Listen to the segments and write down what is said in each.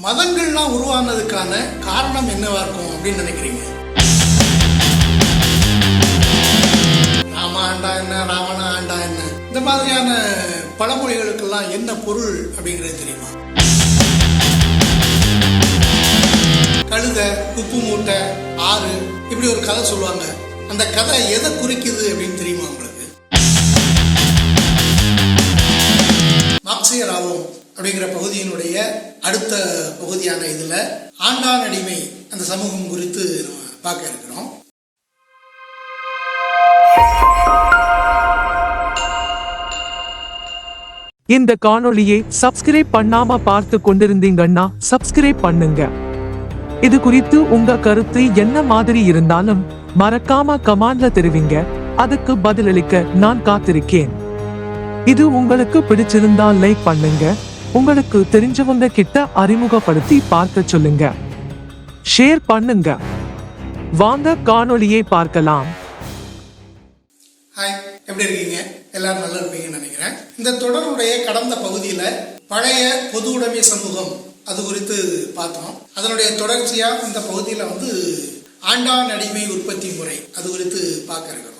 மதங்கள்லாம் உருவானதுக்கான காரணம் என்னவா இருக்கும் அப்படின்னு நினைக்கிறீங்க? ராம ஆண்டா என்ன, ராவண ஆண்டா என்ன, இந்த மாதிரியான பழமொழிகளுக்கெல்லாம் என்ன பொருள் அப்படிங்கிறது தெரியுமா? கழுத, உப்பு மூட்டை, ஆறு, இப்படி ஒரு கதை சொல்லுவாங்க. அந்த கதை எதை குறிக்குது அப்படின்னு தெரியுமா உங்களுக்கு? மார்க்சியராவும் அப்படிங்கிற பகுதியினுடைய அடுத்த பகுதியான இதுல ஆண்டான் அடிமை அந்த சமூகம் குறித்து நம்ம பார்க்க இருக்கிறோம். இந்த காணொளியை சப்ஸ்கிரைப் பண்ணாம பார்த்து கொண்டிருந்தீங்கன்னா சப்ஸ்கிரைப் பண்ணுங்க. இது குறித்து உங்க கருத்து என்ன மாதிரி இருந்தாலும் மறக்காம கமெண்ட்ல தெரிவிங்க. அதுக்கு பதிலளிக்க நான் காத்திருக்கேன். இது உங்களுக்கு பிடிச்சிருந்தா லைக் பண்ணுங்க. உங்களுக்கு தெரிஞ்சவங்க கிட்ட அறிமுகப்படுத்தி பார்க்க சொல்லுங்க. ஷேர் பண்ணுங்க. வாங்க காணொளியை பார்க்கலாம். ஹாய், எப்படி இருக்கீங்க? எல்லாரும் நல்லா இருப்பீங்கன்னு நினைக்கிறேன். இந்த தொடருடைய கடந்த பகுதியில பழைய பொது உடைமை சமூகம் அது குறித்து பார்த்தோம். அதனுடைய தொடர்ச்சியா இந்த பகுதியில ஆண்டான் அடிமை உற்பத்தி முறை அது குறித்து பார்க்க இருக்கிறோம்.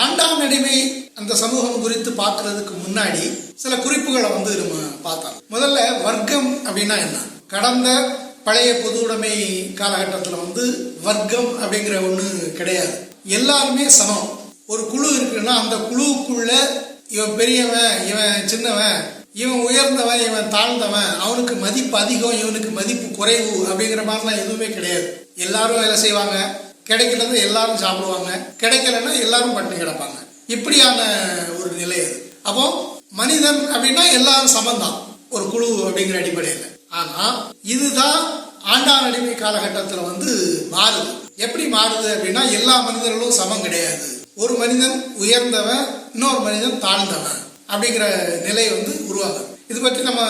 ஆண்டான் அடிமை அந்த சமூகம் குறித்து பார்க்கறதுக்கு முன்னாடி சில குறிப்புகளை நம்ம பார்த்தோம். முதல்ல வர்க்கம் அப்படின்னா என்ன? கடந்த பழைய பொது உடைமை காலகட்டத்தில் வர்க்கம் அப்படிங்கிற ஒண்ணு கிடையாது. எல்லாருமே சமம். ஒரு குழு இருக்குன்னா அந்த குழுவுக்குள்ள இவன் பெரியவன், இவன் சின்னவன், இவன் உயர்ந்தவன், இவன் தாழ்ந்தவன், அவனுக்கு மதிப்பு அதிகம், இவனுக்கு மதிப்பு குறைவு அப்படிங்கிற மாதிரிலாம் எதுவுமே கிடையாது. எல்லாரும் வேலை செய்வாங்க, கிடைக்கிறது எல்லாரும் சாப்பிடுவாங்க, கிடைக்கலன்னா எல்லாரும் பட்டினி கிடப்பாங்க. இப்படியான ஒரு நிலை அது. அப்போ மனிதன் அப்படின்னா எல்லாரும் சமந்தான் ஒரு குழு அப்படிங்கிற அடிப்படையில். ஆனா இதுதான் ஆண்டான் அடிமை காலகட்டத்தில் மாறுது. எப்படி மாறுது அப்படின்னா எல்லா மனிதர்களும் சமம் கிடையாது. ஒரு மனிதன் உயர்ந்தவன், இன்னொரு மனிதன் தாழ்ந்தவன் அப்படிங்கிற நிலை உருவாகும். இது பற்றி நம்ம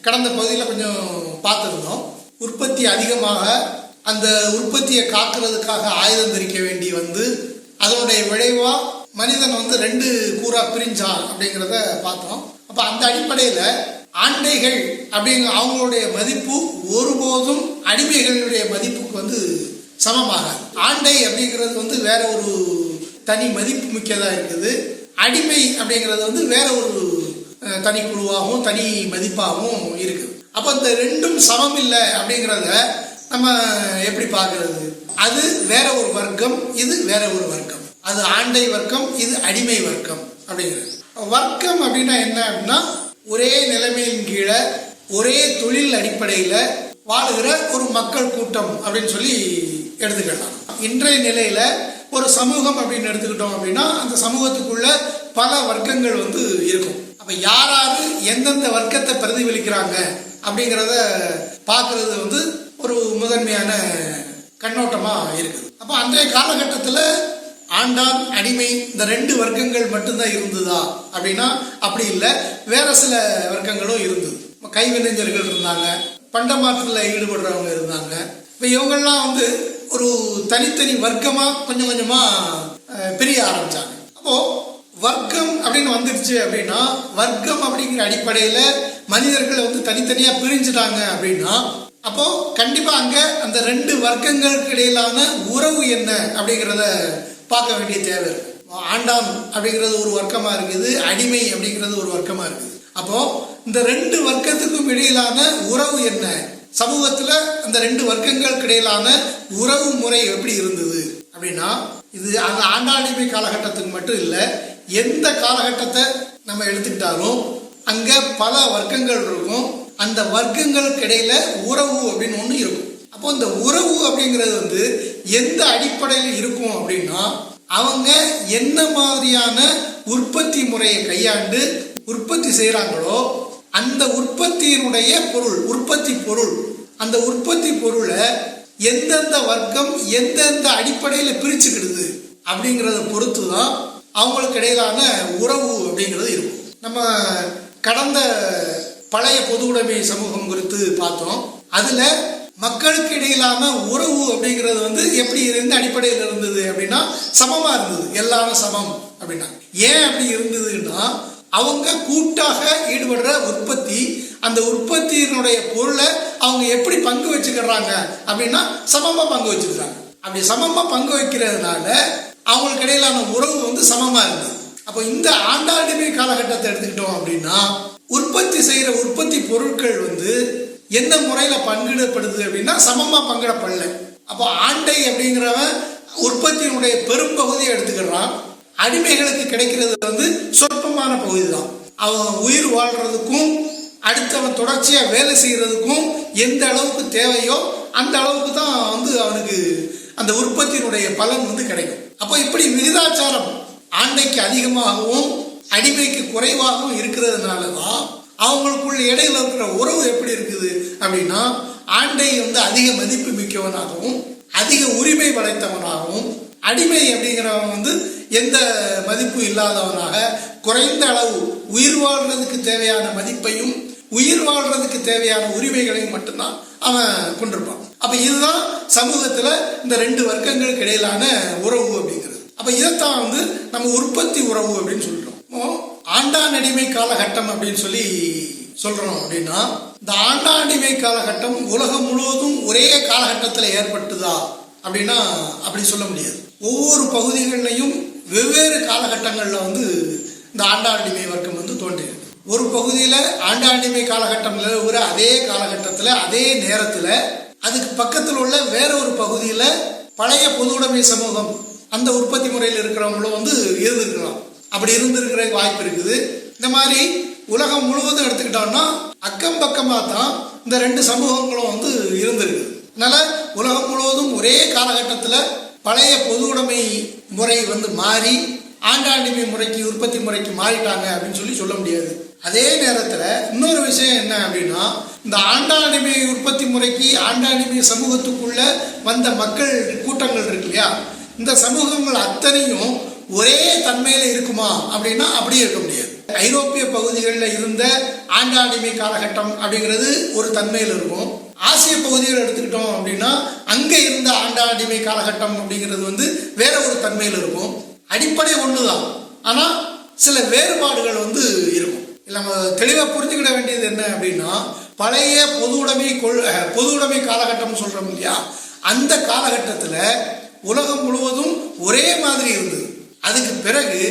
கடந்த பகுதியில் கொஞ்சம் பார்த்துருந்தோம். உற்பத்தி அதிகமாக அந்த உற்பத்தியை காக்கிறதுக்காக ஆயுதம் தரிக்க வேண்டி அதனுடைய விளைவா மனிதன் ரெண்டு கூறா பிரிஞ்சான் அப்படிங்கிறத பார்த்தோம். அப்ப அந்த அடிப்படையில ஆண்டைகள் அப்படிங்கிற அவங்களுடைய மதிப்பு ஒருபோதும் அடிமைகளுடைய மதிப்புக்கு சமமாக. ஆண்டை அப்படிங்கிறது வேற ஒரு தனி மதிப்பு மிக்கதா இருக்குது. அடிமை அப்படிங்கிறது வேற ஒரு தனி குழுவாகவும் தனி மதிப்பாகவும் இருக்குது. அப்ப இந்த ரெண்டும் சமம் இல்லை அப்படிங்கிறத நம்ம எப்படி பார்க்கறது? அது வேற ஒரு வர்க்கம், இது வேற ஒரு வர்க்கம். அது ஆண்டை வர்க்கம், இது அடிமை வர்க்கம் அப்படிங்கிறது. வர்க்கம் அப்படின்னா என்ன அப்படின்னா ஒரே நிலைமையின் கீழே ஒரே தொழில் அடிப்படையில வாழுகிற ஒரு மக்கள் கூட்டம் அப்படின்னு சொல்லி எடுத்துக்கலாம். இன்றைய நிலையில ஒரு சமூகம் அப்படின்னு எடுத்துக்கிட்டோம் அப்படின்னா அந்த சமூகத்துக்குள்ள பல வர்க்கங்கள் இருக்கும். அப்ப யாராரு எந்தெந்த வர்க்கத்தை பிரதிபலிக்கிறாங்க அப்படிங்கிறத பார்க்கறது ஒரு முதன்மையான கண்ணோட்டமா இருக்குது. அப்ப அன்றைய காலகட்டத்தில் ஆண்டான் அடிமை இந்த ரெண்டு வர்க்கங்கள் மட்டும்தான் இருந்ததா அப்படின்னா அப்படி இல்லை. வேற சில வர்க்கங்களும் இருந்தது. கைவினைஞர்கள் இருந்தாங்க, பண்டமாற்றத்தில் ஈடுபடுறவங்க இருந்தாங்க. இப்போ இவங்கெல்லாம் ஒரு தனித்தனி வர்க்கமா கொஞ்சம் கொஞ்சமா பிரிய ஆரம்பிச்சாங்க. அப்போ வர்க்கம் அப்படின்னு வந்துருச்சு அப்படின்னா வர்க்கம் அப்படிங்கிற அடிப்படையில மனிதர்கள் தனித்தனியா பிரிஞ்சுட்டாங்க அப்படின்னா அப்போ கண்டிப்பா அங்க அந்த ரெண்டு வர்க்கங்களுக்கு இடையிலான உறவு என்ன அப்படிங்கிறத பார்க்க வேண்டிய தேவை இருக்கு. ஆண்டான் அப்படிங்கிறது ஒரு வர்க்கமா இருக்குது, அடிமை அப்படிங்கிறது ஒரு வர்க்கமா இருக்குது. அப்போ இந்த ரெண்டு வர்க்கத்துக்கும் இடையிலான உறவு என்ன? சமூகத்துல அந்த ரெண்டு வர்க்கங்களுக்கு இடையிலான உறவு முறை எப்படி இருந்தது அப்படின்னா இது அந்த ஆண்டான் அடிமை காலகட்டத்துக்கு மட்டும் இல்லை, எந்த காலகட்டத்தை நம்ம எடுத்துக்கிட்டாலும் அங்க பல வர்க்கங்கள் இருக்கும். அந்த வர்க்கங்களுக்கு இடையில உறவு அப்படின்னு ஒண்ணு இருக்கும். அப்போ இந்த உறவு அப்படிங்கிறது எந்த அடிப்படையில் இருக்கும் அப்படின்னா அவங்க என்ன மாதிரியான உற்பத்தி முறையை கையாண்டு உற்பத்தி செய்யறாங்களோ அந்த உற்பத்தியினுடைய பொருள், உற்பத்தி பொருள், அந்த உற்பத்தி பொருளை எந்தெந்த வர்க்கம் எந்தெந்த அடிப்படையில பிரிச்சுக்கிடுது அப்படிங்கிறத பொறுத்து தான் அவங்களுக்கு இடையிலான உறவு அப்படிங்கிறது இருக்கும். நம்ம கடந்த பழைய பொது உடைமை சமூகம் குறித்து பார்த்தோம். அதுல மக்களுக்கு இடையிலான உறவு அப்படிங்கிறது எப்படி எந்த அடிப்படையில் இருந்தது அப்படின்னா சமமா இருந்தது, எல்லாரும் சமம் அப்படின்னா. ஏன் அப்படி இருந்ததுன்னா அவங்க கூட்டாக ஈடுபடுற உற்பத்தி அந்த உற்பத்தியினுடைய பொருளை அவங்க எப்படி பங்கு வச்சுக்கிறாங்க அப்படின்னா சமமா பங்கு வச்சுக்கிறாங்க. அப்படி சமமா பங்கு வைக்கிறதுனால அவங்களுக்கு இடையிலான உறவு வந்து சமமா இருந்தது. அப்போ இந்த ஆண்டாடிமை காலகட்டத்தை எடுத்துக்கிட்டோம் அப்படின்னா உற்பத்தி செய்யற உற்பத்தி பொருட்கள் வந்து என்ன முறையில பங்கிடப்படுது அப்படின்னா சமமா பங்கிடப்படல. அப்போ ஆண்டை அப்படிங்கிறவன் உற்பத்தியினுடைய பெரும்பகுதியை எடுத்துக்கிறான். அடிமைகளுக்கு கிடைக்கிறது வந்து சொற்பமான பகுதி தான். அவன் உயிர் வாழ்றதுக்கும் அடுத்தவன் தொடர்ச்சியா வேலை செய்யறதுக்கும் எந்த அளவுக்கு தேவையோ அந்த அளவுக்கு தான் வந்து அவனுக்கு அந்த உற்பத்தியினுடைய பலன் வந்து கிடைக்கும். அப்போ இப்படி விகிதாச்சாரம் ஆண்டைக்கு அதிகமாகவும் அடிமைக்கு குறைவாகவும் இருக்கிறதுனால தான் அவங்களுக்குள்ள இடையில இருக்கிற உறவு எப்படி இருக்குது அப்படின்னா ஆண்டை வந்து அதிக மதிப்பு மிக்கவனாகவும் அதிக உரிமை படைத்தவனாகவும் அடிமை அப்படிங்கிறவன் வந்து எந்த மதிப்பு இல்லாதவனாக குறைந்த அளவு உயிர் வாழ்றதுக்கு தேவையான மதிப்பையும் உயிர் வாழ்றதுக்கு தேவையான உரிமைகளையும் மட்டும்தான் அவன் கொண்டிருப்பான். அப்ப இதுதான் சமூகத்துல இந்த ரெண்டு வர்க்கங்களுக்கு இடையிலான உறவு அப்படிங்கிறது. அப்ப இதைத்தான் வந்து நம்ம உற்பத்தி உறவு அப்படின்னு சொல்றோம். ஆண்டான் அடிமை காலகட்டம் அப்படின்னு சொல்லி சொல்றோம் அப்படின்னா இந்த ஆண்டாண்டிமை காலகட்டம் உலகம் முழுவதும் ஒரே காலகட்டத்தில் ஏற்பட்டுதா அப்படின்னா அப்படி சொல்ல முடியாது. ஒவ்வொரு பகுதிகளிலையும் வெவ்வேறு காலகட்டங்களில் வந்து இந்த ஆண்டாண்டிமை வர்க்கம் வந்து தோன்றியிருக்கு. ஒரு பகுதியில் ஆண்டாண்டிமை காலகட்டம் ஒரு அதே காலகட்டத்தில் அதே நேரத்தில் அதுக்கு பக்கத்தில் உள்ள வேற ஒரு பகுதியில் பழைய பொது உடைமை சமூகம் அந்த உற்பத்தி முறையில் இருக்கிறவங்களும் வந்து இருந்திருக்கலாம். அப்படி இருந்திருக்கிற வாய்ப்பு இருக்குது. இந்த மாதிரி உலகம் முழுவதும் எடுத்துக்கிட்டோம்னா அக்கம் பக்கமாக தான் இந்த ரெண்டு சமூகங்களும் வந்து இருந்திருக்கு. அதனால உலகம் முழுவதும் ஒரே காலகட்டத்தில் பழைய பொது உடைமை முறை வந்து மாறி ஆண்டாண்டிமை முறைக்கு உற்பத்தி முறைக்கு மாறிட்டாங்க அப்படின்னு சொல்லி சொல்ல முடியாது. அதே நேரத்தில் இன்னொரு விஷயம் என்ன அப்படின்னா இந்த ஆண்டாண்டிமை உற்பத்தி முறைக்கு ஆண்டாண்டிமை சமூகத்துக்குள்ள வந்த மக்கள் கூட்டங்கள் இருக்கு இல்லையா, இந்த சமூகங்கள் அத்தனையும் ஒரே தன்மையில இருக்குமா அப்படின்னா அப்படியே இருக்க முடியாது. ஐரோப்பிய பகுதிகளில் இருந்த ஆண்டாண்டிமை காலகட்டம் அப்படிங்கிறது ஒரு தன்மையில் இருக்கும். ஆசிய பகுதிகள் எடுத்துக்கிட்டோம் அப்படின்னா அங்க இருந்த ஆண்டாண்டிமை காலகட்டம் அப்படிங்கிறது வந்து வேற ஒரு தன்மையில் இருக்கும். அடிப்படை ஒண்ணுதான், ஆனா சில வேறுபாடுகள் வந்து இருக்கும். நம்ம தெளிவாக புரிஞ்சுக்கிட வேண்டியது என்ன அப்படின்னா பழைய பொது உடைமை காலகட்டம் சொல்றோம் இல்லையா, அந்த காலகட்டத்தில் உலகம் முழுவதும் ஒரே மாதிரி இருந்தது. அதுக்கு பிறகு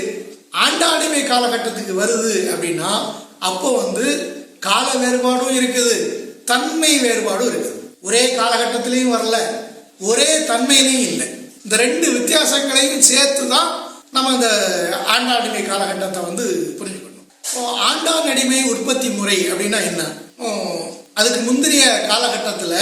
ஆண்டாடிமை காலகட்டத்துக்கு வருது அப்படின்னா அப்போ வந்து கால வேறுபாடும் இருக்குது, தன்மை வேறுபாடும் இருக்குது. ஒரே காலகட்டத்திலையும் வரல, ஒரே தன்மையிலையும் இல்லை. இந்த ரெண்டு வித்தியாசங்களையும் சேர்த்து தான் நம்ம இந்த ஆண்டாடிமை காலகட்டத்தை வந்து புரிஞ்சுக்கணும். ஆண்டான் அடிமை உற்பத்தி முறை அப்படின்னா என்ன? அதுக்கு முந்தைய காலகட்டத்தில்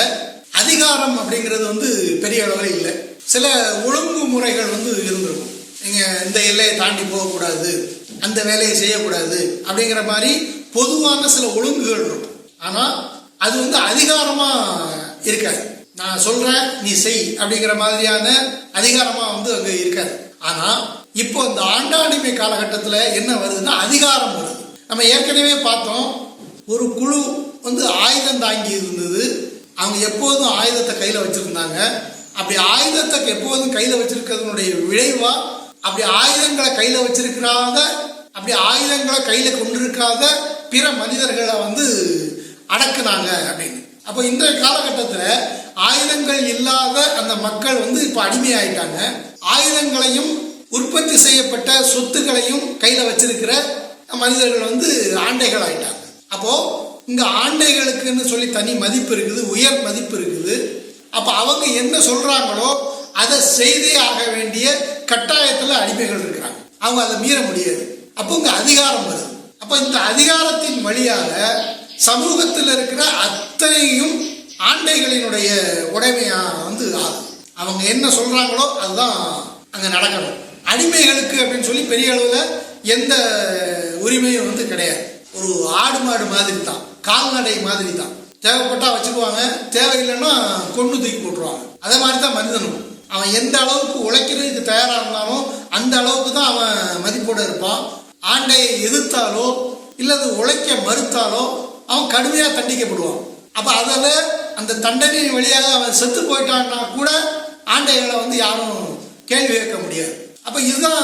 அதிகாரம் அப்படிங்கிறது வந்து பெரிய அளவில் இல்லை. சில ஒழுங்குமுறைகள் வந்து இருந்திருக்கும். நீங்கள் இந்த எல்லையை தாண்டி போகக்கூடாது, அந்த வேலையை செய்யக்கூடாது அப்படிங்கிற மாதிரி பொதுவான சில ஒழுங்குகள் இருக்கும். ஆனால் அது வந்து அதிகாரமாக இருக்காது. நான் சொல்கிறேன் நீ செய் அப்படிங்கிற மாதிரியான அதிகாரமாக வந்து அங்கே இருக்காது. ஆனால் இப்போ இந்த ஆண்டாடிமை காலகட்டத்தில் என்ன வருதுன்னா அதிகாரம் வருது. நம்ம ஏற்கனவே பார்த்தோம், ஒரு குழு வந்து ஆயுதம் தாங்கி இருந்தது. அவங்க எப்போதும் ஆயுதத்தை கையில் வச்சுருந்தாங்க. அப்படி ஆயுதத்தை எப்போதும் கையில் வச்சிருக்கிறதுனுடைய விளைவா அப்படி ஆயுதங்களை கையில் வச்சிருக்கிறாத அப்படி ஆயுதங்களை கையில் கொண்டிருக்காத பிற மனிதர்களை வந்து அடக்குனாங்க அப்படின்னு. அப்போ இந்த காலகட்டத்தில் ஆயுதங்கள் இல்லாத அந்த மக்கள் வந்து இப்போ அடிமையாயிட்டாங்க. ஆயுதங்களையும் உற்பத்தி செய்யப்பட்ட சொத்துக்களையும் கையில் வச்சிருக்கிற மனிதர்கள் வந்து ஆண்டைகள் ஆயிட்டாங்க. அப்போ இங்க ஆண்டைகளுக்குன்னு சொல்லி தனி மதிப்பு இருக்குது, உயர் மதிப்பு இருக்குது. அப்ப அவங்க என்ன சொல்றாங்களோ அதை செய்தே ஆக வேண்டிய கட்டாயத்துல அடிமைகள் இருக்கிறாங்க. அவங்க அதை மீற முடியாது. அப்போ இங்க அதிகாரம் வருது. அப்ப இந்த அதிகாரத்தின் வழியாக சமூகத்தில் இருக்கிற அத்தனையும் ஆண்டைகளினுடைய உடைமையா வந்து ஆகும். அவங்க என்ன சொல்றாங்களோ அதுதான் அங்க நடக்கணும். அடிமைகளுக்கு அப்படின்னு சொல்லி பெரிய அளவுல எந்த உரிமையும் வந்து கிடையாது. ஒரு ஆடு மாடு மாதிரி தான், கால்நடை மாதிரி தான். தேவைப்பட்டா வச்சுக்குவாங்க, தேவையில்லைன்னா கொண்டு தூக்கி போட்டுருவாங்க. அதே மாதிரி தான் மனிதனும். அவன் எந்த அளவுக்கு உழைக்கிறதுக்கு தயாராக இருந்தாலும் அந்த அளவுக்கு தான் அவன் மதிப்போடு இருப்பான். ஆண்டையை எதிர்த்தாலோ இல்லது உழைக்க மறுத்தாலோ அவன் கடுமையாக தண்டிக்கப்படுவான். அப்போ அதில் அந்த தண்டனையின் வழியாக அவன் செத்து போயிட்டான்னா கூட ஆண்டைகளை வந்து யாரும் கேள்வி கேட்க முடியாது. அப்போ இதுதான்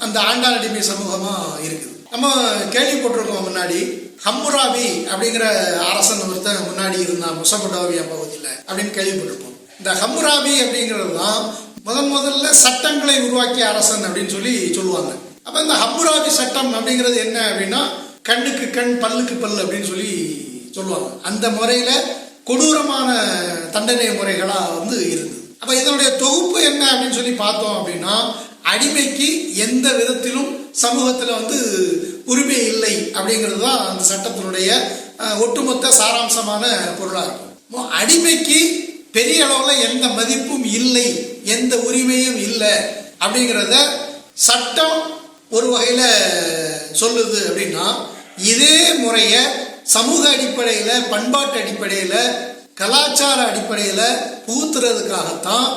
அந்த ஆண்டான் அடிமை சமூகமாக இருக்குது. நம்ம கேள்விப்பட்டிருக்கோம் முன்னாடி ஹம்முராபி அப்படிங்கிற அரசன் ஒருத்தன் முன்னாடி இருந்தான் மெசொப்பொட்டாமியா பகுதியில் அப்படின்னு கேள்விப்பட்டிருப்போம். இந்த ஹம்முராபி அப்படிங்கிறது தான் முதல்ல சட்டங்களை உருவாக்கிய அரசன் அப்படின்னு சொல்லுவாங்க. அப்ப இந்த ஹம்முராபி சட்டம் அப்படிங்கிறது என்ன அப்படின்னா கண்ணுக்கு கண் பல்லுக்கு பல் அப்படின்னு சொல்லுவாங்க. அந்த முறையில கொடூரமான தண்டனை முறைகளா இருந்தது. அப்ப இதனுடைய தொகுப்பு என்ன அப்படின்னு பார்த்தோம் அப்படின்னா அடிமைக்கு எந்த விதத்திலும் சமூகத்துல உரிமை இல்லை அப்படிங்கிறது தான் அந்த சட்டத்தினுடைய ஒட்டுமொத்த சாராம்சமான பொருளா இருக்கும். அடிமைக்கு பெரிய அளவுல எந்த மதிப்பும் இல்லை, எந்த உரிமையும் இல்லை அப்படிங்கிறத சட்டம் ஒரு வகையில சொல்லுது. அப்படின்னா இதே முறைய சமூக அடிப்படையில, பண்பாட்டு அடிப்படையில, கலாச்சார அடிப்படையில புகுத்துறதுக்காகத்தான்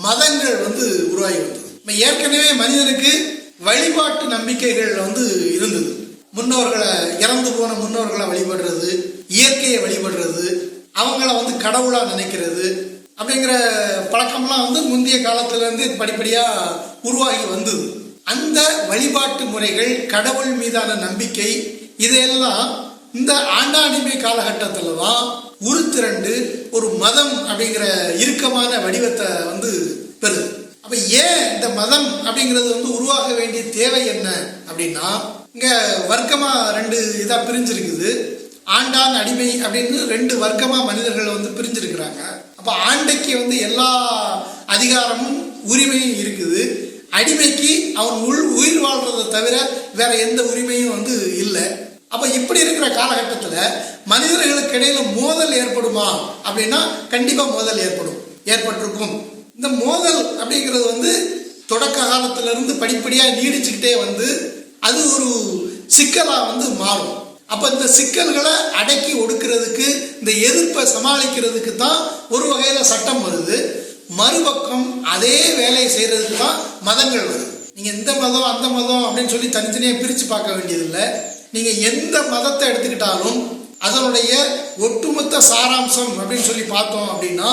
மதங்கள் உருவாகி வந்தது. ஏற்கனவே மனிதனுக்கு வழிபாட்டு நம்பிக்கைகள் இருந்தது. முன்னோர்களை, இறந்து போன முன்னோர்களை வழிபடுறது, இயற்கையை வழிபடுறது, அவங்கள கடவுளா நினைக்கிறது அப்படிங்கிற பழக்கம்லாம் முந்தைய காலத்துல இருந்து படிப்படியா உருவாகி வந்தது. அந்த வழிபாட்டு முறைகள், கடவுள் மீதான நம்பிக்கை, இதையெல்லாம் இந்த ஆண்டாடிமை காலகட்டத்துல தான் உருத்திரண்டு ஒரு மதம் அப்படிங்கிற இறுக்கமான வடிவத்தை பெறுது. அப்ப ஏன் இந்த மதம் அப்படிங்கிறது உருவாக வேண்டிய தேவை என்ன அப்படின்னா இங்க வர்க்கமா ரெண்டு இதா பிரிஞ்சிருக்குது. ஆண்டான், அடிமை அப்படின்னு ரெண்டு வர்க்கமா மனிதர்கள் பிரிஞ்சிருக்கிறாங்க. அப்ப ஆண்டைக்கு எல்லா அதிகாரமும் உரிமையும் இருக்குது. அடிமைக்கு அவன் உயிர் வாழ்றதை தவிர வேற எந்த உரிமையும் இல்லை. அப்ப இப்படி இருக்கிற காலகட்டத்துல மனிதர்களுக்கு இடையில மோதல் ஏற்படுமா அப்படின்னா கண்டிப்பா மோதல் ஏற்பட்டிருக்கும். இந்த மோதல் அப்படிங்கிறது தொடக்க காலத்துல இருந்து படிப்படியா நீடிச்சுக்கிட்டே அது ஒரு சிக்கலா மாறும். அப்ப இந்த சிக்கல்களை அடக்கி ஒடுக்கிறதுக்கு, இந்த எதிர்ப்பை சமாளிக்கிறதுக்கு தான் ஒரு வகையில சட்டம் வருது. மறுபக்கம் அதே வேலையை செய்யறதுக்கு தான் மதங்கள் வருது. நீங்க இந்த மதம் அந்த மதம் அப்படின்னு தனித்தனியா பிரிச்சு பார்க்க வேண்டியதில்லை. நீங்க எந்த மதத்தை எடுத்துக்கிட்டாலும் அதனுடைய ஒட்டுமொத்த சாராம்சம் அப்படின்னு பார்த்தோம் அப்படின்னா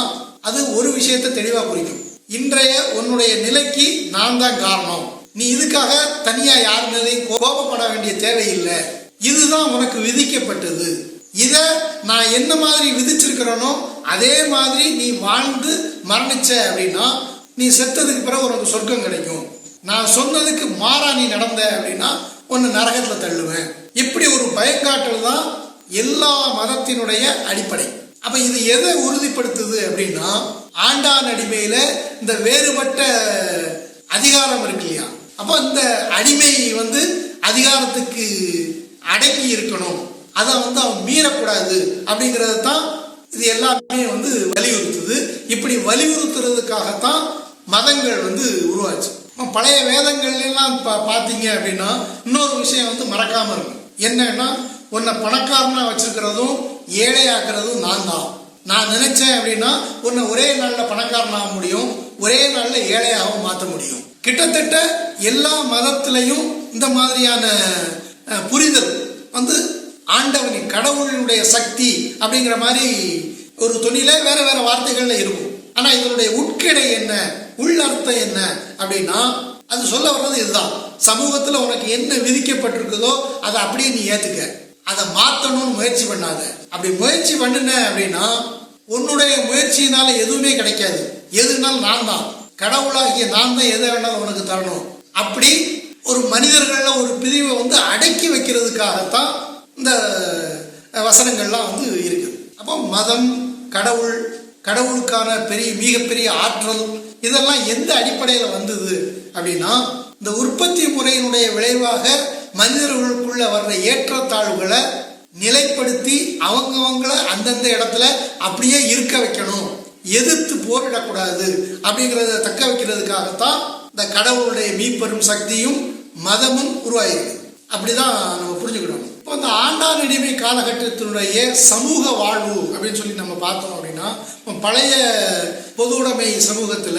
அது ஒரு விஷயத்தை தெளிவா குறிக்கும். இன்றைய உன்னுடைய நிலைக்கு நான் தான் காரணம், நீ இதுக்காக தனியா யார் மீதையும் கோபப்பட வேண்டிய தேவையில்லை, இதுதான் உனக்கு விதிக்கப்பட்டது, இத நான் என்ன மாதிரி விதிச்சிருக்கிறேனோ அதே மாதிரி நீ வாழ்ந்து மரணிச்ச அப்படின்னா நீ செத்ததுக்கு பிறகு உனக்கு சொர்க்கம் கிடைக்கும், நான் சொன்னதுக்கு மாறா நீ நடந்த அப்படின்னா உன்னை நரகத்துல தள்ளுவேன். இப்படி ஒரு பயங்காட்டல் தான் எல்லா மதத்தினுடைய அடிப்படை. அப்ப இது எதை உறுதிப்படுத்துது அப்படின்னா ஆண்டான் அடிமையில இந்த வேறுபட்ட அதிகாரம் இருக்கு இல்லையா. அப்ப இந்த அடிமை அதிகாரத்துக்கு அடங்கி இருக்கணும், அதை அவன் மீறக்கூடாது அப்படிங்கறது தான் இது எல்லாமே வலியுறுத்துது. இப்படி வலியுறுத்துறதுக்காகத்தான் மதங்கள் உருவாச்சு. பழைய வேதங்கள் எல்லாம் பாத்தீங்க அப்படின்னா இன்னொரு விஷயம் மறக்காம இருக்கும். என்னன்னா உன்னை பணக்காரனா வச்சிருக்கிறதும் ஏழையாக்குறதும் நான் தான். நான் நினைச்சேன் அப்படின்னா உன்னை ஒரே நாள்ல பணக்காரனாக முடியும், ஒரே நாள்ல ஏழையாகவும் மாற்ற முடியும். கிட்டத்தட்ட எல்லா மதத்திலையும் இந்த மாதிரியான புரிதல் ஆண்டவனின் கடவுளினுடைய சக்தி அப்படிங்கிற மாதிரி ஒரு தொனில வேற வேற வார்த்தைகள்ல இருக்கும். ஆனா இதனுடைய உட்கிடை என்ன, உள்ளர்த்தம் என்ன அப்படின்னா அது சொல்ல வர்றது இதுதான். சமூகத்துல உனக்கு என்ன விதிக்கப்பட்டிருக்குதோ அதை அப்படியே நீ ஏத்துக்க, அதை மாத்தணும்னு முயற்சி பண்ணாத. அப்படி முயற்சி பண்ணுன அப்படின்னா உன்னுடைய முயற்சியினால எதுவுமே கிடைக்காது. எதுனாலும் நான் தான், கடவுளாகிய நான் தான் எதை வேணாலும் உனக்கு தரணும். அப்படி ஒரு மனிதர்கள்ல ஒரு பிரிவை அடக்கி வைக்கிறதுக்காகத்தான் இந்த வசனங்கள்லாம் இருக்குது. அப்போ மதம், கடவுள், கடவுளுக்கான மிகப்பெரிய ஆற்றல், இதெல்லாம் எந்த அடிப்படையில் வந்தது அப்படின்னா இந்த உற்பத்தி முறையினுடைய விளைவாக மனிதர்களுக்குள்ள வர்ற ஏற்றத்தாழ்வுகளை நிலைப்படுத்தி அவங்கவங்கள அந்தந்த இடத்துல அப்படியே இருக்க வைக்கணும், எதிர்த்து போரிடக்கூடாது அப்படிங்கிறத தக்க வைக்கிறதுக்காகத்தான் இந்த கடவுளுடைய மீப்பெரும் சக்தியும் மதமும் உருவாயிருக்கு. அப்படிதான் நம்ம புரிஞ்சுக்கணும். இப்போ இந்த ஆண்டான் அடிமை காலகட்டத்தினுடைய சமூக வாழ்வு அப்படின்னு நம்ம பார்த்தோம் அப்படின்னா பழைய பொது உடைமை சமூகத்துல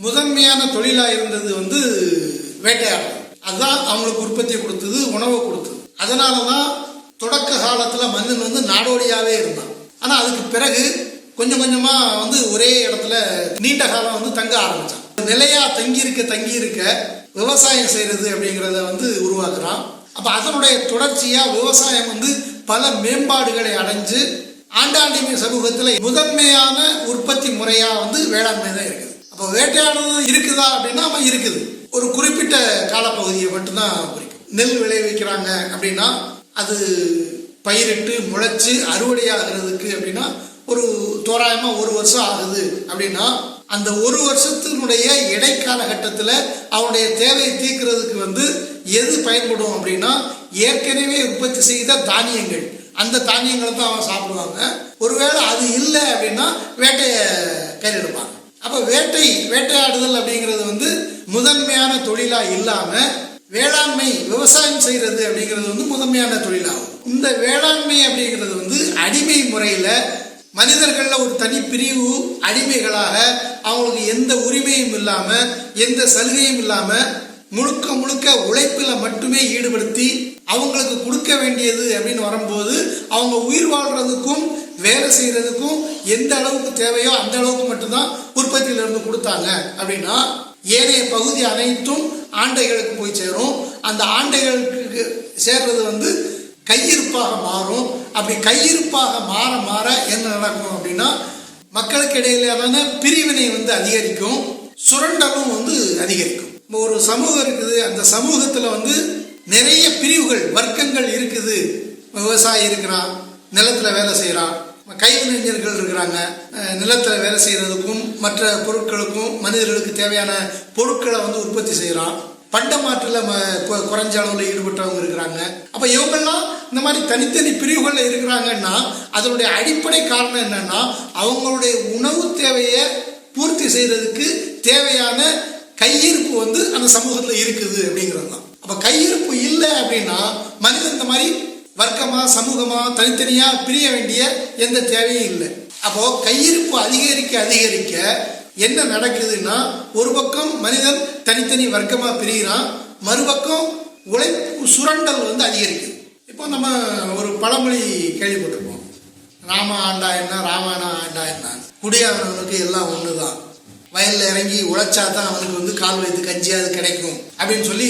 முதன்மையான தொழிலா இருந்தது வேட்டையாடுறது. அதுதான் அவங்களுக்கு உற்பத்தியை கொடுத்தது, உணவை கொடுத்தது. அதனாலதான் தொடக்க காலத்துல மனிதன் நாடோடியாவே இருந்தான். ஆனா அதுக்கு பிறகு கொஞ்சம் கொஞ்சமா ஒரே இடத்துல நீண்ட காலம் தங்க ஆரம்பிச்சான். நிலையா தங்கி இருக்க விவசாயம் செய்யறது அப்படிங்கிறத உருவாக்குறான். அப்ப அதனுடைய தொடர்ச்சியா விவசாயம் பல மேம்பாடுகளை அடைஞ்சு ஆண்டாண்டிமை சமூகத்துல முதன்மையான உற்பத்தி முறையா வந்து வேளாண்மை தான் இருக்குது. அப்போ வேட்டையாடுறது இருக்குதா அப்படின்னா இருக்குது. ஒரு குறிப்பிட்ட காலப்பகுதியை மட்டும்தான் குறிக்கும். நெல் விளைவிக்கிறாங்க அப்படின்னா அது பயிரிட்டு முளைச்சு அறுவடையாகிறதுக்கு அப்படின்னா ஒரு தோராயமா 1 வருஷம் ஆகுது அப்படின்னா அந்த 1 வருஷத்தினுடைய இடைக்காலகட்டத்தில் அவனுடைய தேவையை தீர்க்கிறதுக்கு வந்து எது பயன்படும் அப்படின்னா ஏற்கனவே உற்பத்தி செய்த தானியங்கள், அந்த தானியங்களை தான் அவன் சாப்பிடுவாங்க. ஒருவேளை அது இல்லை அப்படின்னா வேட்டையை கையில் எடுப்பாங்க. அப்போ வேட்டையாடுதல் அப்படிங்கிறது வந்து முதன்மையான தொழிலா இல்லாம வேளாண்மை விவசாயம் செய்யறது அப்படிங்கிறது வந்து முதன்மையான தொழிலாகும். இந்த வேளாண்மை அப்படிங்கிறது வந்து அடிமை முறையில மனிதர்கள்ல ஒரு தனி பிரிவு அடிமைகளாக அவங்களுக்கு எந்த உரிமையும் இல்லாம எந்த சலுகையும் இல்லாம முழுக்க உழைப்பில மட்டுமே ஈடுபடுத்தி அவங்களுக்கு கொடுக்க வேண்டியது அப்படின்னு வரும்போது அவங்க உயிர் வாழ்றதுக்கும் வேலை செய்யறதுக்கும் எந்த அளவுக்கு தேவையோ அந்த அளவுக்கு மட்டும்தான் உற்பத்தியில இருந்து கொடுத்தாங்க அப்படின்னா ஏனைய பகுதி அனைத்தும் ஆண்டைகளுக்கு போய் சேரும். அந்த ஆண்டைகளுக்கு சேர்றது வந்து கையிருப்பாக மாறும். அப்படி கையிருப்பாக மாற என்ன நடக்கும் அப்படின்னா மக்களுக்கு இடையிலான பிரிவினை வந்து அதிகரிக்கும், சுரண்டலும் வந்து அதிகரிக்கும். ஒரு சமூகம் இருக்குது, அந்த சமூகத்துல வந்து நிறைய பிரிவுகள் வர்க்கங்கள் இருக்குது. விவசாயி இருக்கிறான், நிலத்துல வேலை செய்யறான், கைவினைஞர்கள் இருக்கிறாங்க, நிலத்துல வேலை செய்யறதுக்கும் மற்ற பொருட்களுக்கும் மனிதர்களுக்கு தேவையான பொருட்களை வந்து உற்பத்தி செய்யறான், பண்டமாற்றில் குறைஞ்ச அளவில் ஈடுபட்டவங்க இருக்கிறாங்க. அப்போ இவங்கெல்லாம் இந்த மாதிரி தனித்தனி பிரிவுகளில் இருக்கிறாங்கன்னா அதனுடைய அடிப்படை காரணம் என்னன்னா அவங்களுடைய உணவு தேவையை பூர்த்தி செய்யறதுக்கு தேவையான கையிருப்பு வந்து அந்த சமூகத்தில் இருக்குது அப்படிங்கிறது தான். அப்போ கையிருப்பு இல்லை அப்படின்னா மனிதன் இந்த மாதிரி வர்க்கமா சமூகமா தனித்தனியா பிரிய வேண்டிய எந்த தேவையும் இல்லை. அப்போ கையிருப்பு அதிகரிக்க என்ன நடக்குதுன்னா ஒரு பக்கம் மனிதன் தனித்தனி வர்க்கமா பிரிகிறான், மறுபக்கம் உழைப்பு சுரண்டல் வந்து அதிகரிக்குது. இப்போ நம்ம ஒரு பழமொழி கேள்விப்பட்டிருப்போம், ராம ஆண்டா என்ன ராமாயணம் ஆண்டா என்ன, குடியானவனுக்கு எல்லாம் ஒண்ணுதான், வயல்ல இறங்கி உழைச்சா தான் அவனுக்கு வந்து கால் வைத்து கஞ்சியாவது கிடைக்கும் அப்படின்னு சொல்லி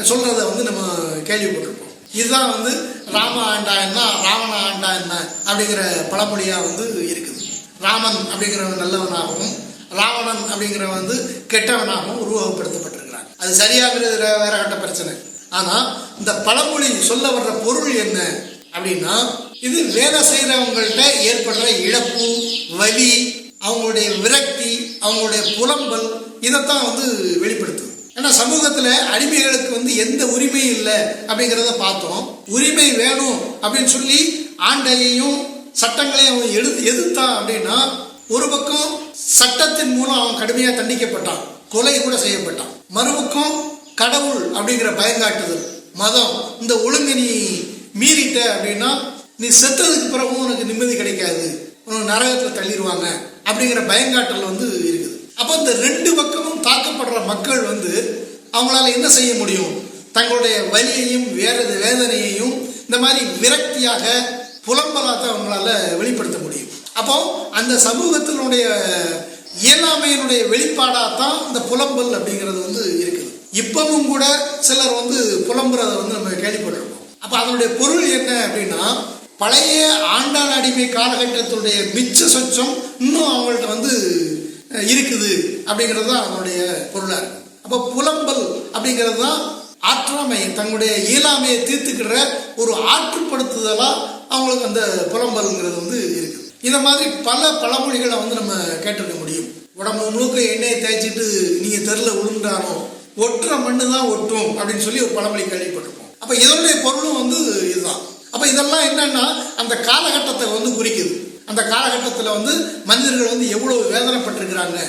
சொல்றத வந்து நம்ம கேள்விப்பட்டிருப்போம். இதுதான் வந்து ராம ஆண்டா என்ன ராவண ஆண்டா என்ன அப்படிங்கிற பழமொழியா வந்து இருக்குது. ராமன் அப்படிங்கிறவன் நல்லவனாகவும் ராவணன் அப்படிங்கிறவன் வந்து கெட்டவனாகவும் உருவகப்படுத்தப்பட்டிருக்கிறான். அது சரியாகிறது வேற கட்ட பிரச்சனை. ஆனா இந்த பழமொழி சொல்ல வர்ற பொருள் என்ன அப்படின்னா இது வேலை செய்யறவங்கள்ட்ட ஏற்படுற இழப்பு, வலி, அவங்களுடைய விரக்தி, அவங்களுடைய புலம்பல் இதைத்தான் வந்து வெளிப்படுத்துது. ஏன்னா சமூகத்துல அடிமைகளுக்கு வந்து எந்த உரிமையும் இல்லை அப்படிங்கிறத பார்த்தோம். உரிமை வேணும் அப்படின்னு சொல்லி ஆண்டையையும் சட்டங்களையும் அவன் எதிர்த்தான் அப்படின்னா ஒரு பக்கம் சட்டத்தின் மூலம் அவன் கடுமையா தண்டிக்கப்பட்டான், கொலை கூட செய்யப்பட்டான். மறுபக்கம் கடவுள் அப்படிங்கிற பயங்காட்டுதல், மதம், இந்த ஒழுங்கு நீ மீறிட்ட அப்படின்னா நீ செத்ததுக்கு பிறகும் உனக்கு நிம்மதி கிடைக்காது, உனக்கு நரகத்துல தள்ளிடுவாங்க அப்படிங்கிற பயங்காட்டல் வந்து இருக்குது. அப்போ இந்த 2 பக்கமும் தாக்கப்படுற மக்கள் வந்து அவங்களால என்ன செய்ய முடியும்? தங்களுடைய வலியையும் வேதனையையும் இந்த மாதிரி விரக்தியாக புலம்பலாக அவங்களால வெளிப்படுத்த முடியும். அப்போ அந்த சமூகத்தினுடைய இயலாமையினுடைய வெளிப்பாடாதான் இந்த புலம்பல் அப்படிங்கிறது வந்து இருக்குது. இப்பவும் கூட சிலர் வந்து புலம்புறத வந்து நம்ம கேள்விப்பட்டிருக்கோம். அப்ப அதனுடைய பொருள் என்ன அப்படின்னா பழைய ஆண்டான் அடிமை காலகட்டத்துடைய மிச்ச சொச்சம் இன்னும் அவங்கள்ட்ட வந்து இருக்குது அப்படிங்கிறது தான் அதனுடைய பொருளா இருக்கு. அப்போ புலம்பல் அப்படிங்கிறது தான் ஆற்றாமை, தங்களுடைய இயலாமையை தீர்த்துக்கிற ஒரு ஆற்றுப்படுத்துதலா அவங்களுக்கு அந்த புலம்பல்ங்கிறது வந்து இருக்குது. இந்த மாதிரி பல பழமொழிகளை வந்து நம்ம கேட்டிருக்க முடியும். உடம்பு முழுக்க எண்ணெயை தேய்ச்சிட்டு நீங்க தெருல விழுந்தாரோ ஒட்டுற மண்ணு தான் ஒட்டும் அப்படின்னு சொல்லி ஒரு பழமொழி கேள்விப்பட்டிருப்போம். அப்ப இதனுடைய பொருளும் வந்து இதுதான். அப்ப இதெல்லாம் என்னன்னா அந்த காலகட்டத்தை வந்து குறிக்குது. அந்த காலகட்டத்தில் வந்து மனிதர்கள் வந்து எவ்வளவு வேதனைப்பட்டிருக்கிறாங்க,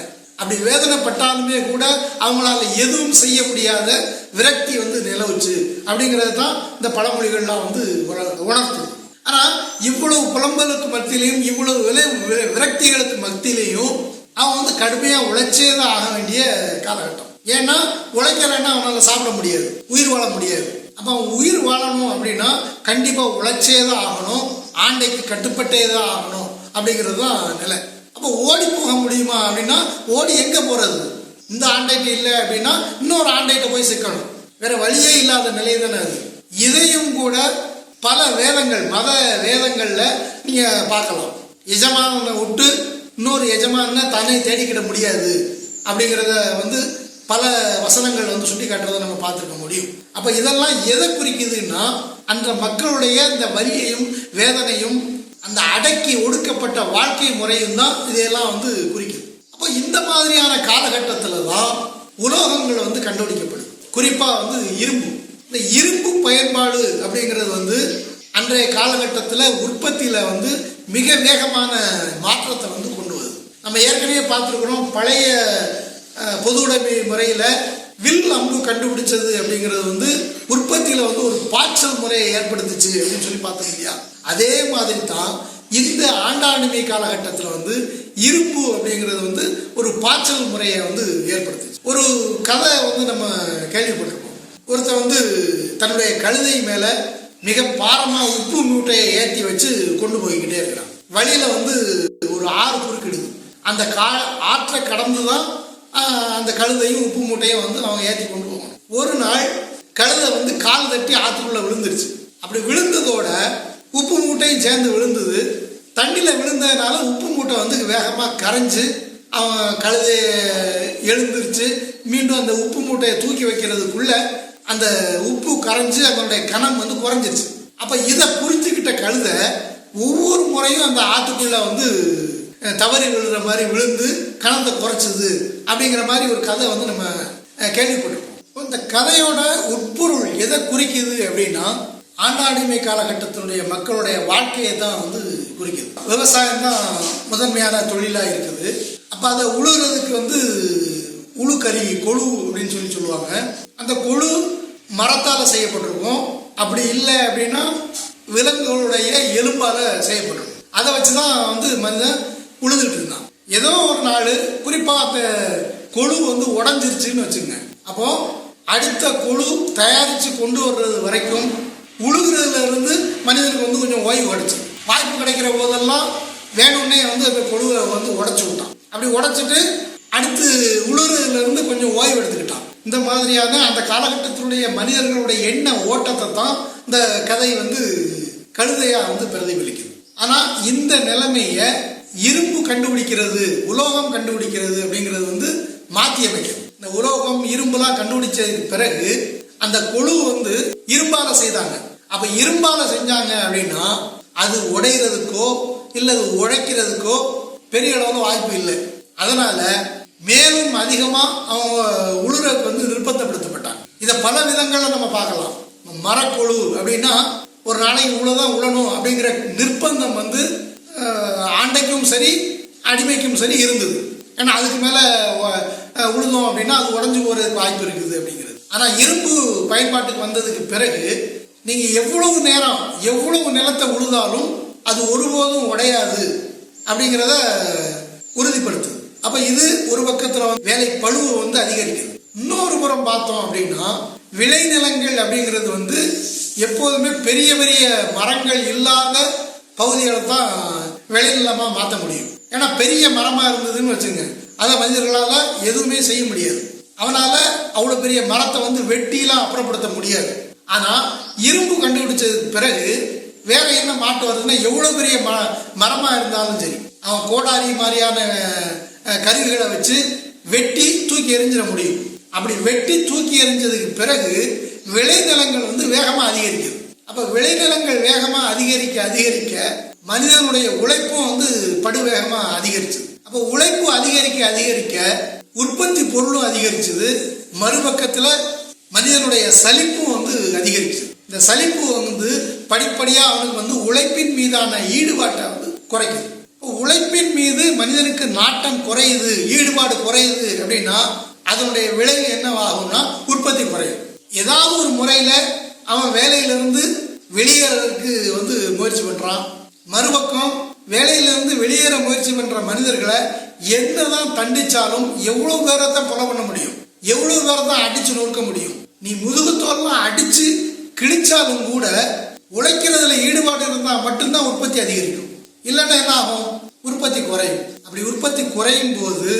அப்படி வேதனைப்பட்டாலுமே கூட அவங்களால எதுவும் செய்ய முடியாத விரக்தி வந்து நிலவுச்சு அப்படிங்கிறது தான் இந்த பழமொழிகள்லாம் வந்து உணர்த்துது. ஆனா இவ்வளவு புலம்பலுக்கு மத்தியிலையும் இவ்வளவு விரக்திகளுக்கு மத்தியிலையும் அவன் வந்து கடுமையா உழைச்சேதான் ஆக வேண்டிய காலகட்டம். ஏன்னா உழைக்கிறன்னா அவனால சாப்பிட முடியாது, உயிர் வாழ முடியாது. அப்ப அவன் உயிர் வாழணும் அப்படின்னா கண்டிப்பா உழைச்சேதான் ஆகணும், ஆண்டைக்கு கட்டுப்பட்டே தான் ஆகணும் அப்படிங்கிறது தான் நிலை. அப்போ ஓடி போக முடியுமா அப்படின்னா ஓடி எங்க போறது? இந்த ஆண்டைட்டு இல்லை அப்படின்னா இன்னொரு ஆண்டைட்ட போய் சிக்கணும், வேற வழியே இல்லாத நிலை தானே அது. இதையும் கூட பல வேதங்கள், மத வேதங்கள்ல நீங்க பார்க்கலாம். எஜமானனை விட்டு இன்னொரு எஜமான தானே தேடிக்கிட முடியாது அப்படிங்கிறத பல வசனங்கள் சுட்டி காட்டுறதை நம்ம பார்த்துருக்க முடியும். அப்ப இதெல்லாம் எதை குறிக்குதுன்னா, அந்த மக்களுடைய இந்த வலியையும் வேதனையும் அந்த அடக்கி ஒடுக்கப்பட்ட வாழ்க்கை முறையும் தான் இதையெல்லாம் குறிக்குது. அப்போ இந்த மாதிரியான காலகட்டத்தில் தான் உலோகங்கள் கண்டுபிடிக்கப்படுது. குறிப்பா இரும்பு. இந்த இரும்பு பயன்பாடு அப்படிங்கிறது அன்றைய காலகட்டத்தில் உற்பத்தியில மிக வேகமான மாற்றத்தை கொண்டு வருது. நம்ம ஏற்கனவே பார்த்துருக்கிறோம், பழைய பொது உடைமை முறையில வில் அம்பு கண்டுபிடிச்சது அப்படிங்கிறது உற்பத்தியில ஒரு பாய்ச்சல் முறையை ஏற்படுத்துச்சு அப்படின்னு சொல்லி பார்த்தோம் இல்லையா? அதே மாதிரி தான் இந்த ஆண்டாளுமை காலகட்டத்தில் இரும்பு அப்படிங்கிறது ஒரு பாய்ச்சல் முறையை ஏற்படுத்துச்சு. ஒரு கதை நம்ம கேள்விப்பட்டிருக்கோம். ஒருத்தர் தன்னுடைய கழுதை மேல மிக பாரமா உப்பு மூட்டையை ஏற்றி வச்சு கொண்டு போய்கிட்டே இருக்கிறான். வழியில ஒரு ஆறு குறுக்கிடுது. அந்த ஆற்றை கடந்துதான் அந்த கழுதையும் உப்பு மூட்டையும் அவங்க ஏற்றி கொண்டு போகணும். ஒரு நாள் கழுதை கால் தட்டி ஆற்றுக்குள்ள விழுந்துருச்சு. அப்படி விழுந்ததோட உப்பு மூட்டையும் சேர்ந்து விழுந்தது. தண்ணியில் விழுந்ததுனால உப்பு மூட்டை வேகமாக கரைஞ்சு அவன் கழுதையை எழுந்துருச்சு. மீண்டும் அந்த உப்பு மூட்டையை தூக்கி வைக்கிறதுக்குள்ள அந்த உப்பு கரைஞ்சு அதனுடைய கணம் குறைஞ்சிருச்சு. அப்போ இதை புரிஞ்சுக்கிட்ட கழுதை ஒவ்வொரு முறையும் அந்த ஆற்றுக்குள்ள தவறி விழுற மாதிரி விழுந்து கணத்தை குறைச்சது அப்படிங்கிற மாதிரி ஒரு கதை நம்ம கேள்விப்பட்டிருக்கோம். இந்த கதையோட உட்பொருள் எதை குறிக்குது அப்படின்னா, ஆண்டாடிமை காலகட்டத்தினுடைய மக்களுடைய வாழ்க்கையை தான் குறிக்குது. விவசாயம் தான் முதன்மையான தொழிலாக இருக்குது. அப்போ அதை உழுகிறதுக்கு உழுக்கறி, கொழு அப்படின்னு சொல்லுவாங்க. அந்த கொழு மரத்தால் செய்யப்பட்டிருக்கும். அப்படி இல்லை அப்படின்னா விலங்குகளுடைய எலும்பால செய்யப்பட்டிருக்கும். அதை வச்சுதான் மனிதன் உழுதுட்டு இருந்தான். ஏதோ ஒரு நாள் குறிப்பா அந்த கொழு உடஞ்சிருச்சுன்னு வச்சுங்க. அப்போ அடுத்த கொழு தயாரிச்சு கொண்டு வர்றது வரைக்கும் உழுகிறதுல இருந்து மனிதனுக்கு கொஞ்சம் ஓய்வு கிடைச்சு, வாய்ப்பு கிடைக்கிற போதெல்லாம் வேணும்னே அந்த கொழுவை உடைச்சு விட்டான். அப்படி உடைச்சிட்டு அடுத்து உழுறதுல இருந்து கொஞ்சம் ஓய்வு எடுத்துக்கிட்டான். இந்த மாதிரியான அந்த காலகட்டத்தினுடைய மனிதர்களுடைய எண்ண ஓட்டத்தை தான் இந்த கதை கழுதையா பிரதிபலிக்குது. ஆனா இந்த நிலைமைய இரும்பு கண்டுபிடிக்கிறது, உலோகம் கண்டுபிடிக்கிறது அப்படிங்கிறது மாற்றி அமைக்கிறது. இந்த உலோகம் இரும்புலாம் கண்டுபிடிச்சதுக்கு பிறகு அந்த கொழு இரும்பால செய்தாங்க. அப்ப இரும்பால செஞ்சாங்க அப்படின்னா அது உடைகிறதுக்கோ இல்லை அது உழைக்கிறதுக்கோ பெரிய அளவில் வாய்ப்பு இல்லை. அதனால மேலும் அதிகமா அவங்க உழுறதுக்கு நிர்பந்தப்படுத்தப்பட்டாங்க. இதை பல விதங்கள்ல நம்ம பார்க்கலாம். மரக்கொழு அப்படின்னா ஒரு நாளைக்கு இவ்வளவுதான் உழணும் அப்படிங்கிற நிர்பந்தம் ஆண்டைக்கும் சரி அடிமைக்கும் சரி இருந்தது. ஏன்னா அதுக்கு மேல உழுதோம் அப்படின்னா அது உடஞ்சு போறதுக்கு வாய்ப்பு இருக்குது அப்படிங்கிறது. ஆனா இரும்பு பயன்பாட்டுக்கு வந்ததுக்கு பிறகு நீங்க எவ்வளவு நேரம் எவ்வளவு நிலத்தை உழுதாலும் அது ஒருபோதும் உடையாது அப்படிங்கிறத உறுதிப்படுத்துது. அப்ப இது ஒரு பக்கத்துல வேலை பழுவை அதிகரிக்குது. இன்னொரு புறம் பார்த்தோம் அப்படின்னா விளைநிலங்கள் அப்படிங்கிறது எப்போதுமே பெரிய பெரிய மரங்கள் இல்லாத பகுதிகளை தான் விளைநிலமா மாற்ற முடியும். ஏன்னா பெரிய மரமா இருந்ததுன்னு வச்சுங்க, அதை மனிதர்களால எதுவுமே செய்ய முடியாது. அவனால அவ்வளவு பெரிய மரத்தை வெட்டிலாம் அப்புறப்படுத்த முடியாது. ஆனா இரும்பு கண்டுபிடிச்சதுக்கு பிறகு வேற என்ன மாற்றம் வருதுன்னா, எவ்வளவு பெரிய மரமா இருந்தாலும் சரி அவன் கோடாரி மாதிரியான கருவிகளை வச்சு வெட்டி தூக்கி எறிஞ்சிட முடியும். அப்படி வெட்டி தூக்கி எறிஞ்சதுக்கு பிறகு விளைநிலங்கள் வேகமா அதிகரிக்குது. அப்ப விளைநிலங்கள் வேகமா அதிகரிக்க அதிகரிக்க மனிதனுடைய உழைப்பும் படுவேகமா அதிகரிச்சது. அப்ப உழைப்பு அதிகரிக்க அதிகரிக்க உற்பத்தி பொருளும் அதிகரிச்சது. மறுபக்கத்துல மனிதனுடைய சலிப்பும் அதிகரிச்சது. இந்த சலிப்பு படிப்படியா அவனுக்கு உழைப்பின் மீதான ஈடுபாட்டை குறைக்குது. உழைப்பின் மீது மனிதனுக்கு நாட்டம் குறையுது, ஈடுபாடு குறையுது அப்படின்னா அதனுடைய விளைவு என்னவாகும்னா உற்பத்தி குறையும். ஏதாவது ஒரு முறையில அவன் வேலையிலிருந்து வெளியேறதுக்கு முயற்சி பண்றான். மறுபக்கம் வேலையிலிருந்து வெளியேற முயற்சி பண்ற மனிதர்களை என்னதான் தண்டிச்சாலும் எவ்வளவு பேரத்தான் கொலை பண்ண முடியும், எவ்வளவு பேரத்தான் அடிச்சு நொறுக்க முடியும். நீ முதுகுத்தோல்லாம் அடிச்சு கிழிச்சாலும் கூட உழைக்கிறதுல ஈடுபாடு இருந்தா மட்டும்தான் உற்பத்தி அதிகரிக்கும். இல்லைன்னா என்ன ஆகும்? உற்பத்தி குறையும். அப்படி உற்பத்தி குறையும் போது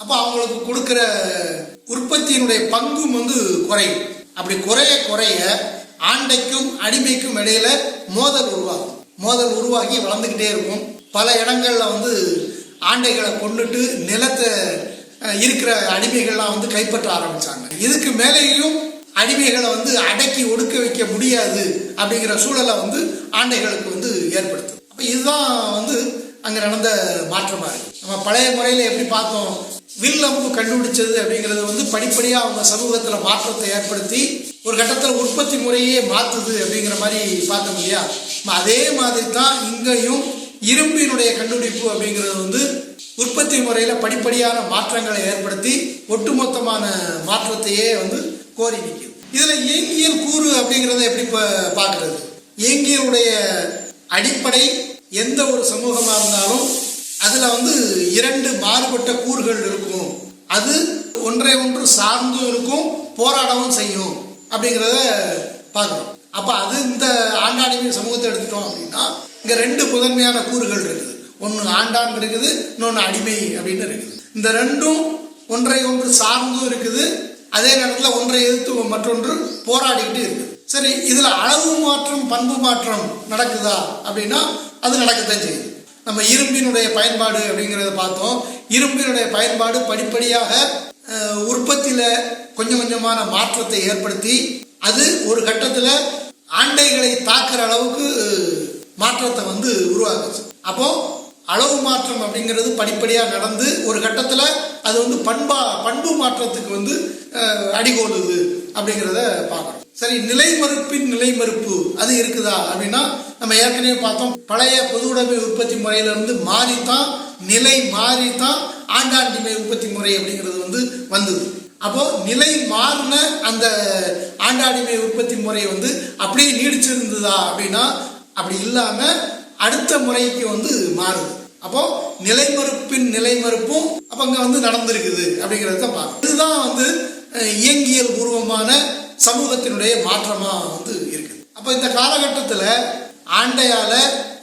அப்ப அவங்களுக்கு கொடுக்கிற உற்பத்தியினுடைய பங்கும் குறையும். அப்படி குறைய குறைய ஆண்டைக்கும் அடிமைக்கும் இடையில மோதல் உருவாகும். மோதல் உருவாகி வளர்ந்துக்கிட்டே இருக்கும். பல இடங்கள்ல வந்து ஆண்டைகளை கொண்டுட்டு நிலத்தை இருக்கிற அடிமைகள்லாம் வந்து கைப்பற்ற ஆரம்பிச்சாங்க. இதுக்கு மேலேயும் அடிமைகளை வந்து அடக்கி ஒடுக்க வைக்க முடியாது அப்படிங்கிற சூழலை வந்து ஆண்டைகளுக்கு வந்து ஏற்படுத்தும். அப்போ இதுதான் வந்து அங்க நடந்த மாற்றமா இருக்கு. நம்ம பழைய முறையில எப்படி பார்த்தோம், வில் அம்பு கண்டுபிடிச்சது அப்படிங்கிறது வந்து படிப்படியா அவங்க சமூகத்துல மாற்றத்தை ஏற்படுத்தி ஒரு கட்டத்துல உற்பத்தி முறையே மாத்துது அப்படிங்கிற மாதிரி பார்த்தோம் இல்லையா. அதே மாதிரி தான் இங்கேயும் இரும்பினுடைய கண்டுபிடிப்பு அப்படிங்கிறது வந்து உற்பத்தி முறையில படிப்படியான மாற்றங்களை ஏற்படுத்தி ஒட்டுமொத்தமான மாற்றத்தையே வந்து கோரி நிற்குது. இதுல இயங்கியல் கூறு அப்படிங்கிறத எப்படி பார்க்கறது? இயங்கியலுடைய அடிப்படை எந்த ஒரு சமூகமா இருந்தாலும் அதுல வந்து இரண்டு மாறுபட்ட கூறுகள் இருக்கும். அது ஒன்றை ஒன்று சார்ந்தும் இருக்கும், போராடவும் செய்யும் அப்படிங்கிறத பார்க்கணும். அப்ப அது இந்த ஆண்டாடிமை சமூகத்தை எடுத்துட்டோம் அப்படின்னா இங்க ரெண்டு முதன்மையான கூறுகள் இருக்குது. ஒன்று ஆண்டான் இருக்குது, இன்னொன்று அடிமை அப்படின்னு இருக்குது. இந்த ரெண்டும் ஒன்றை ஒன்று சார்ந்தும் இருக்குது, அதே நேரத்தில் ஒன்றை எதிர்த்து மற்றொன்று போராடிக்கிட்டு இருக்குது. சரி, இதுல அளவு மாற்றம் பண்பு மாற்றம் நடக்குதா அப்படின்னா அது நடக்கத்தான் செய்யுது. நம்ம இரும்பினுடைய பயன்பாடு அப்படிங்கிறத பார்த்தோம். இரும்பினுடைய பயன்பாடு படிப்படியாக உற்பத்தியில கொஞ்சம் கொஞ்சமான மாற்றத்தை ஏற்படுத்தி அது ஒரு கட்டத்துல ஆண்டைகளை தாக்குற அளவுக்கு மாற்றத்தை வந்து உருவாக்குச்சு. அப்போ அளவு மாற்றம் அப்படிங்கிறது படிப்படியா நடந்து ஒரு கட்டத்துல அது வந்து பண்பு மாற்றத்துக்கு வந்து அடிகோலுது அப்படிங்கிறத பார்க்கணும். சரி, நிலைமறுப்பின் நிலைமறுப்பு அது இருக்குதா அப்படின்னா நம்ம ஏற்கனவே பார்த்தோம். பழைய பொது உடைமை உற்பத்தி முறையிலிருந்து மாறித்தான் நிலை மாறித்தான் ஆண்டாண்டிமை உற்பத்தி முறை அப்படிங்கிறது வந்து வந்தது. அப்போ நிலை மாறின அந்த ஆண்டாடிமை உற்பத்தி முறை வந்து அப்படியே நீடிச்சிருந்ததா அப்படின்னா அப்படி இல்லாம அடுத்த முறைக்கு வந்து மாறுது. அப்போ நிலைமறுப்பின் நிலைமறுப்பும் அப்ப அங்க வந்து நடந்திருக்குது அப்படிங்கறத பார்க்கணும். இதுதான் வந்து இயங்கியல் பூர்வமான சமூகத்தினுடைய மாற்றமா வந்து இருக்குது. அப்ப இந்த காலகட்டத்துல ஆண்டையால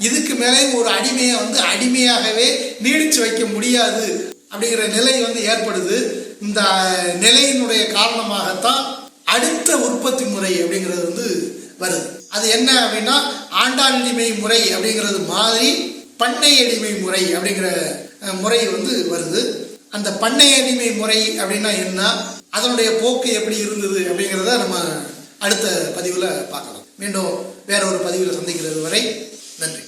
இதுக்கு மேலே ஒரு அடிமையை வந்து அடிமையாகவே நீடிச்சு வைக்க முடியாது அப்படிங்கிற நிலை வந்து ஏற்படுது. இந்த நிலையினுடைய காரணமாகத்தான் அடுத்த உற்பத்தி முறை அப்படிங்கிறது வந்து வருது. அது என்ன அப்படின்னா ஆண்டாண்டிமை முறை அப்படிங்கிறது மாதிரி பண்ணை அடிமை முறை அப்படிங்கிற முறை வந்து வருது. அந்த பண்ணை அடிமை முறை அப்படின்னா என்ன, அதனுடைய போக்கு எப்படி இருந்தது அப்படிங்கிறத நம்ம அடுத்த பதிவில் பார்க்கலாம். மீண்டும் வேற ஒரு பதிவில் சந்திக்கிறது வரை நன்றி.